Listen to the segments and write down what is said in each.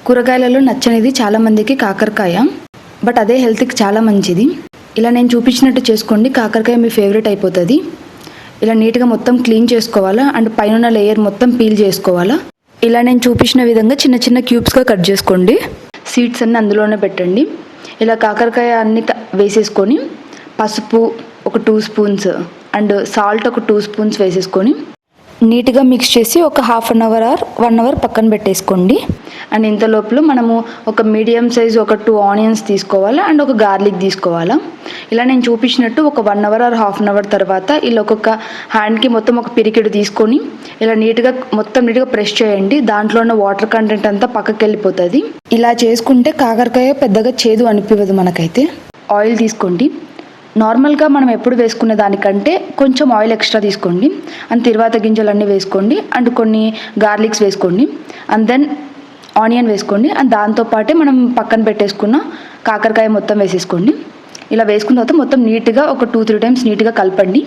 కూరగాయలలో నచ్చనిది చాలామందికి కాకరకాయ, బట్ అదే హెల్త్కి చాలా మంచిది. ఇలా నేను చూపించినట్టు చేసుకోండి, కాకరకాయ మీ ఫేవరెట్ అయిపోతుంది. ఇలా నీట్గా మొత్తం క్లీన్ చేసుకోవాలా అండ్ పైన లేయర్ మొత్తం పీల్ చేసుకోవాలా. ఇలా నేను చూపించిన విధంగా చిన్న చిన్న క్యూబ్స్గా కట్ చేసుకోండి. సీడ్స్ అన్నీ అందులోనే పెట్టండి. ఇలా కాకరకాయ అన్ని వేసేసుకొని పసుపు ఒక 2 స్పూన్స్ అండ్ సాల్ట్ ఒక 2 స్పూన్స్ వేసేసుకొని నీట్గా మిక్స్ చేసి ఒక 1/2 అవర్ ఆర్ 1 అవర్ పక్కన పెట్టేసుకోండి. అండ్ ఇంత లోపల మనము ఒక మీడియం సైజ్ ఒక 2 ఆనియన్స్ తీసుకోవాలా అండ్ ఒక గార్లిక్ తీసుకోవాలా. ఇలా నేను చూపించినట్టు ఒక 1 అవర్ ఆర్ 1/2 అవర్ తర్వాత ఇలా ఒక్కొక్క హ్యాండ్కి మొత్తం ఒక పిరికెడు తీసుకొని ఇలా మొత్తం నీట్గా ప్రెస్ చేయండి. దాంట్లో ఉన్న వాటర్ కంటెంట్ అంతా పక్కకి వెళ్ళిపోతుంది. ఇలా చేసుకుంటే కాకరకాయ పెద్దగా చేదు అనిపించదు మనకైతే. ఆయిల్ తీసుకోండి. నార్మల్గా మనం ఎప్పుడు వేసుకునే దానికంటే కొంచెం ఆయిల్ ఎక్స్ట్రా తీసుకోండి. అండ్ తిరువాత గింజలన్నీ వేసుకోండి అండ్ కొన్ని గార్లిక్స్ వేసుకోండి అండ్ దెన్ ఆనియన్ వేసుకోండి అండ్ దాంతోపాటే మనం పక్కన పెట్టేసుకున్న కాకరకాయ మొత్తం వేసేసుకోండి. ఇలా వేసుకున్న తర్వాత మొత్తం నీట్గా ఒక 2-3 టైమ్స్ నీట్గా కలపండి.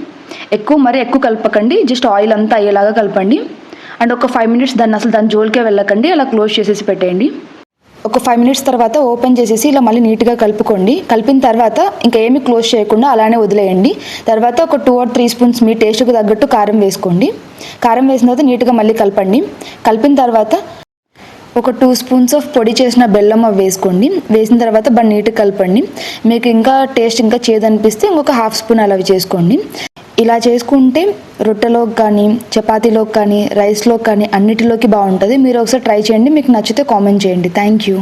ఎక్కువ కలపకండి, జస్ట్ ఆయిల్ అంతా అయ్యేలాగా కలపండి. అండ్ ఒక 5 మినిట్స్ దాని జోలికే వెళ్ళకండి, అలా క్లోజ్ చేసేసి పెట్టేయండి. ఒక 5 మినిట్స్ తర్వాత ఓపెన్ చేసేసి ఇలా మళ్ళీ నీట్గా కలుపుకోండి. కలిపిన తర్వాత ఇంకా ఏమీ క్లోజ్ చేయకుండా అలానే వదిలేయండి. తర్వాత ఒక 2 or 3 స్పూన్స్ మీ టేస్ట్కి తగ్గట్టు కారం వేసుకోండి. కారం వేసిన తర్వాత నీట్గా మళ్ళీ కలపండి. కలిపిన తర్వాత ఒక 2 స్పూన్స్ ఆఫ్ పొడి చేసిన బెల్లం అవి వేసుకోండి. వేసిన తర్వాత బాగా నీట్గా కలపండి. మీకు ఇంకా టేస్ట్ ఇంకా చేదనిపిస్తే ఇంకొక 1/2 స్పూన్ అలా చేసుకోండి. ఇలా చేసుకుంటే రొట్టెలోకి కానీ చపాతీలోకి కానీ రైస్లోకి కానీ అన్నిటిలోకి బాగుంటుంది. మీరు ఒకసారి ట్రై చేయండి. మీకు నచ్చితే కామెంట్ చేయండి. Thank you.